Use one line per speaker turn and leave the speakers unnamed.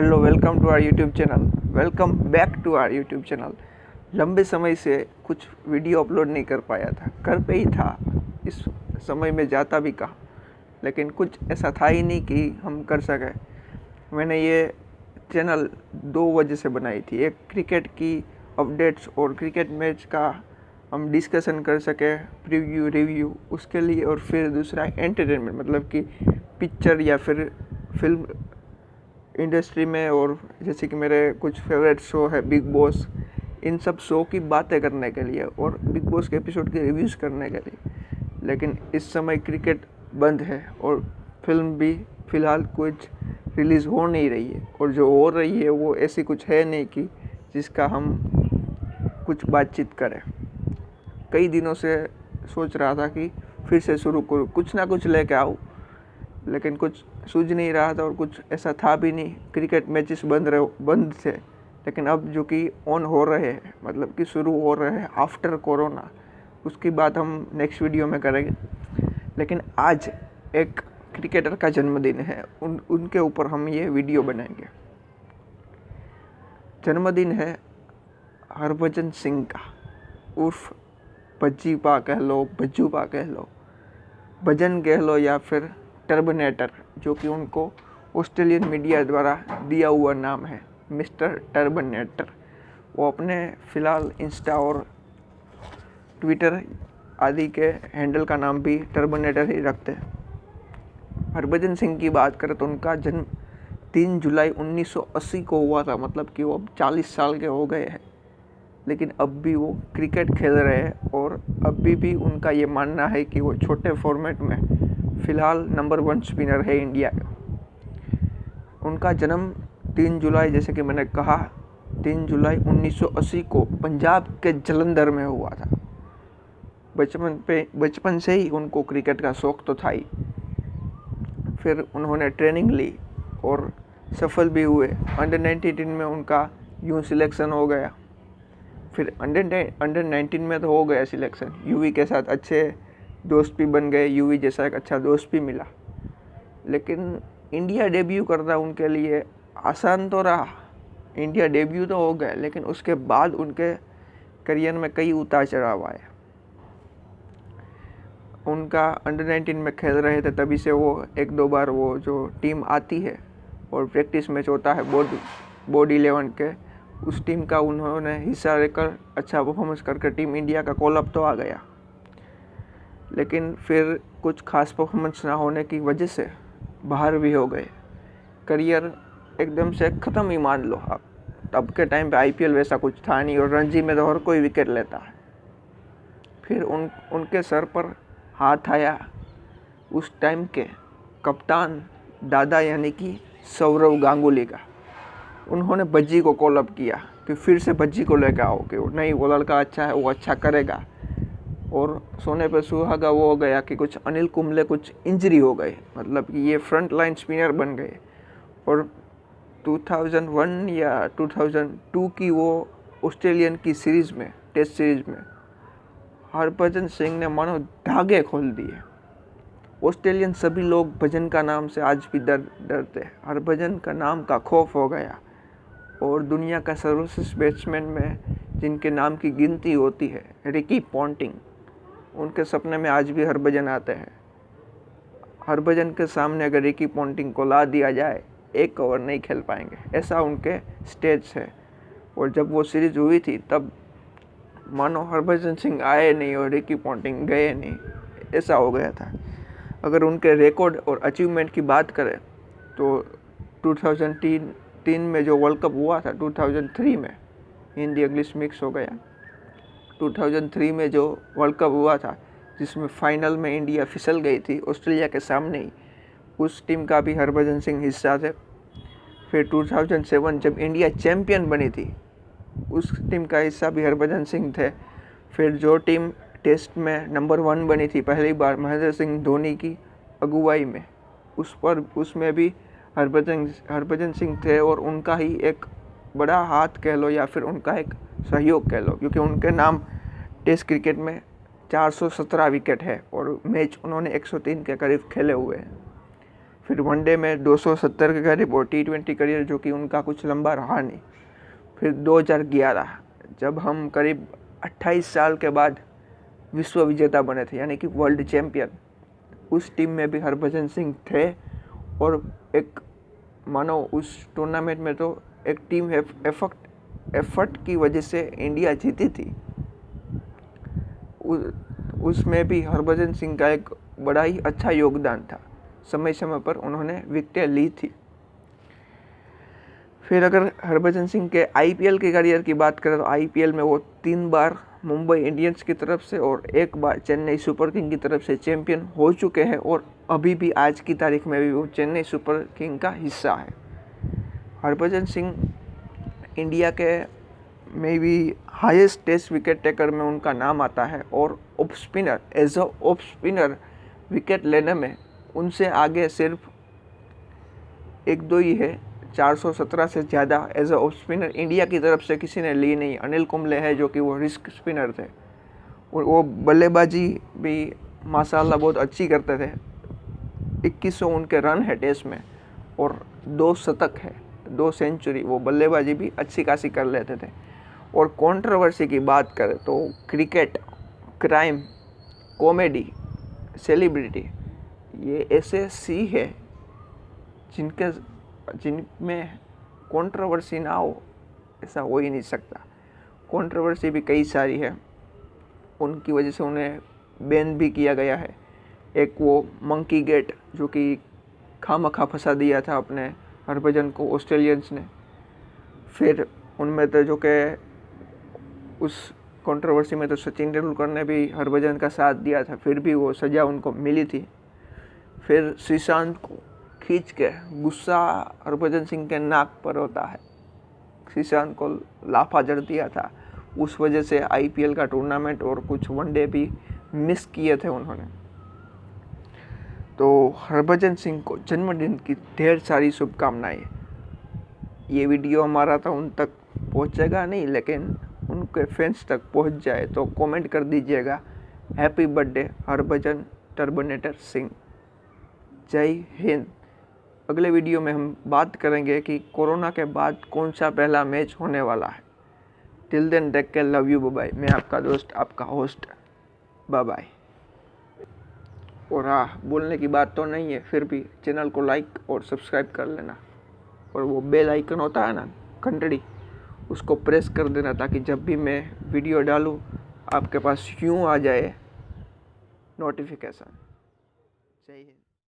Hello, welcome to our YouTube channel. Welcome back to our YouTube channel. लंबे समय से कुछ वीडियो अपलोड नहीं कर पाया था, घर पे ही था। इस समय में जाता भी कहाँ, लेकिन कुछ ऐसा था ही नहीं कि हम कर सकें। मैंने ये चैनल दो वजह से बनाई थी। एक, क्रिकेट की अपडेट्स और क्रिकेट मैच का हम डिस्कशन कर सके, प्रीव्यू रिव्यू उसके लिए, और फिर दूसरा एंटरटेनमेंट, मतलब कि पिक्चर या फिर फिल्म इंडस्ट्री में, और जैसे कि मेरे कुछ फेवरेट शो है बिग बॉस, इन सब शो की बातें करने के लिए और बिग बॉस के एपिसोड के रिव्यूज़ करने के लिए। लेकिन इस समय क्रिकेट बंद है और फिल्म भी फ़िलहाल कुछ रिलीज़ हो नहीं रही है, और जो हो रही है वो ऐसी कुछ है नहीं कि जिसका हम कुछ बातचीत करें। कई दिनों से सोच रहा था कि फिर से शुरू करूँ, कुछ ना कुछ लेके आऊँ, लेकिन कुछ सूझ नहीं रहा था और कुछ ऐसा था भी नहीं। क्रिकेट मैचेस बंद थे, लेकिन अब जो कि ऑन हो रहे हैं, मतलब कि शुरू हो रहे हैं आफ्टर कोरोना, उसकी बात हम नेक्स्ट वीडियो में करेंगे। लेकिन आज एक क्रिकेटर का जन्मदिन है, उनके ऊपर हम ये वीडियो बनाएंगे। जन्मदिन है हरभजन सिंह का, उर्फ भज्जीपा कह लो, भज्जूपा कह लो, भजन कह लो, या फिर टर्मिनेटर, जो कि उनको ऑस्ट्रेलियन मीडिया द्वारा दिया हुआ नाम है, मिस्टर टर्मिनेटर। वो अपने फ़िलहाल इंस्टा और ट्विटर आदि के हैंडल का नाम भी टर्मिनेटर ही रखते हैं। हरभजन सिंह की बात करें तो उनका जन्म 3 जुलाई 1980 को हुआ था, मतलब कि वो अब 40 साल के हो गए हैं, लेकिन अब भी वो क्रिकेट खेल रहे हैं। और अभी भी उनका ये मानना है कि वो छोटे फॉर्मेट में फ़िलहाल नंबर 1 स्पिनर है इंडिया का। उनका जन्म 3 जुलाई, जैसे कि मैंने कहा, 3 जुलाई 1980 को पंजाब के जलंधर में हुआ था। बचपन से ही उनको क्रिकेट का शौक़ तो था ही। फिर उन्होंने ट्रेनिंग ली और सफल भी हुए। अंडर 19 में उनका यूँ सिलेक्शन हो गया। फिर अंडर 19 में तो हो गया सिलेक्शन, यूवी के साथ अच्छे दोस्त भी बन गए, यूवी जैसा एक अच्छा दोस्त भी मिला। लेकिन इंडिया डेब्यू करना उनके लिए आसान तो रहा। इंडिया डेब्यू तो हो गया, लेकिन उसके बाद उनके करियर में कई उतार चढ़ाव आए। उनका अंडर 19 में खेल रहे थे, तभी से वो एक दो बार वो जो टीम आती है और प्रैक्टिस मैच होता है बोर्ड 11 के, उस टीम का उन्होंने हिस्सा लेकर अच्छा परफॉर्मेंस करके टीम इंडिया का कॉल अप तो आ गया। लेकिन फिर कुछ खास परफॉर्मेंस ना होने की वजह से बाहर भी हो गए। करियर एकदम से ख़त्म ही मान लो आप। तब के टाइम पे आईपीएल वैसा कुछ था नहीं, और रणजी में तो हर कोई विकेट लेता है। फिर उनके सर पर हाथ आया उस टाइम के कप्तान दादा, यानी कि सौरव गांगुली का। उन्होंने भज्जी को कॉल अप किया कि फिर से भज्जी को लेकर आओ, कि नहीं, वो लड़का अच्छा है, वो अच्छा करेगा। और सोने पे सुहागा वो हो गया कि कुछ अनिल कुंबले कुछ इंजरी हो गए, मतलब कि ये फ्रंट लाइन स्पिनर बन गए। और 2001 या 2002 की वो ऑस्ट्रेलियन की सीरीज़ में, टेस्ट सीरीज़ में, हरभजन सिंह ने मानो धागे खोल दिए। ऑस्ट्रेलियन सभी लोग भजन का नाम से आज भी डरते हैं। हरभजन का नाम का खौफ हो गया, और दुनिया का सर्वश्रेष्ठ बैट्समैन में जिनके नाम की गिनती होती है, रिकी पॉन्टिंग, उनके सपने में आज भी हरभजन आते हैं। हरभजन के सामने अगर रिकी पॉन्टिंग को ला दिया जाए, एक ओवर नहीं खेल पाएंगे, ऐसा उनके स्टेज है। और जब वो सीरीज हुई थी, तब मानो हरभजन सिंह आए नहीं और रिकी पॉन्टिंग गए नहीं, ऐसा हो गया था। अगर उनके रिकॉर्ड और अचीवमेंट की बात करें तो 2003 में जो वर्ल्ड कप हुआ था, 2003 में, हिंदी इंग्लिश मिक्स हो गया, 2003 में जो वर्ल्ड कप हुआ था, जिसमें फाइनल में इंडिया फिसल गई थी ऑस्ट्रेलिया के सामने ही, उस टीम का भी हरभजन सिंह हिस्सा थे। फिर 2007 जब इंडिया चैम्पियन बनी थी, उस टीम का हिस्सा भी हरभजन सिंह थे। फिर जो टीम टेस्ट में नंबर 1 बनी थी पहली बार महेंद्र सिंह धोनी की अगुवाई में, उसमें भी हरभजन सिंह थे। और उनका ही एक बड़ा हाथ कह लो या फिर उनका एक सहयोग कह लो, क्योंकि उनके नाम टेस्ट क्रिकेट में 417 विकेट है और मैच उन्होंने 103 के करीब खेले हुए हैं। फिर वनडे में 270 के करीब और T20 करियर जो कि उनका कुछ लंबा रहा नहीं। फिर 2011 जब हम करीब 28 साल के बाद विश्व विजेता बने थे, यानी कि वर्ल्ड चैम्पियन, उस टीम में भी हरभजन सिंह थे। और एक मानो उस टूर्नामेंट में तो एक टीम एफर्ट की वजह से इंडिया जीती थी। उसमें भी हरभजन सिंह का एक बड़ा ही अच्छा योगदान था। समय समय पर उन्होंने विकेटें ली थी। फिर अगर हरभजन सिंह के IPL के करियर की बात करें तो IPL में वो 3 बार मुंबई इंडियंस की तरफ से और 1 बार चेन्नई सुपर किंग की तरफ से चैंपियन हो चुके हैं। और अभी भी आज की तारीख में भी वो चेन्नई सुपर किंग का हिस्सा है। हरभजन सिंह इंडिया के में भी हाईएस्ट टेस्ट विकेट टेकर में उनका नाम आता है। और off spinner, as a off spinner wicket लेने में उनसे आगे सिर्फ 1-2 ही है। 417 से ज़्यादा as a off spinner India की तरफ से किसी ने ली नहीं। अनिल कुंबले है जो कि वो रिस्क स्पिनर थे और वो बल्लेबाजी भी माशाल्लाह बहुत अच्छी करते थे। 2100 उनके रन है टेस्ट में और 2 शतक है, 2 सेंचुरी। वो बल्लेबाजी भी अच्छी खासी कर लेते थे। और कंट्रोवर्सी की बात करें तो क्रिकेट, क्राइम, कॉमेडी, सेलिब्रिटी, ये ऐसे सी है जिनमें कंट्रोवर्सी ना हो, ऐसा हो ही नहीं सकता। कंट्रोवर्सी भी कई सारी है, उनकी वजह से उन्हें बैन भी किया गया है। एक वो मंकी गेट जो कि खामखा फंसा दिया था अपने हरभजन को ऑस्ट्रेलियंस ने। फिर उनमें तो जो कि उस कंट्रोवर्सी में तो सचिन तेंदुलकर ने भी हरभजन का साथ दिया था, फिर भी वो सज़ा उनको मिली थी। फिर श्रीशांत को खींच के गुस्सा हरभजन सिंह के नाक पर होता है, श्रीशांत को लाफा जड़ दिया था। उस वजह से IPL का टूर्नामेंट और कुछ वनडे भी मिस किए थे उन्होंने। तो हरभजन सिंह को जन्मदिन की ढेर सारी शुभकामनाएं। ये वीडियो हमारा तो उन तक पहुंचेगा नहीं, लेकिन उनके फैंस तक पहुंच जाए तो कमेंट कर दीजिएगा, हैप्पी बर्थडे हरभजन टर्बोनेटर सिंह। जय हिंद। अगले वीडियो में हम बात करेंगे कि कोरोना के बाद कौन सा पहला मैच होने वाला है। Till then take care, love you, bye bye. मैं आपका दोस्त, आपका होस्ट, बाय बाय। और हाँ, बोलने की बात तो नहीं है, फिर भी चैनल को लाइक और सब्सक्राइब कर लेना। और वो बेल आइकन होता है ना, घंटड़ी, उसको प्रेस कर देना ताकि जब भी मैं वीडियो डालूँ आपके पास यूँ आ जाए नोटिफिकेशन। जय हिंद।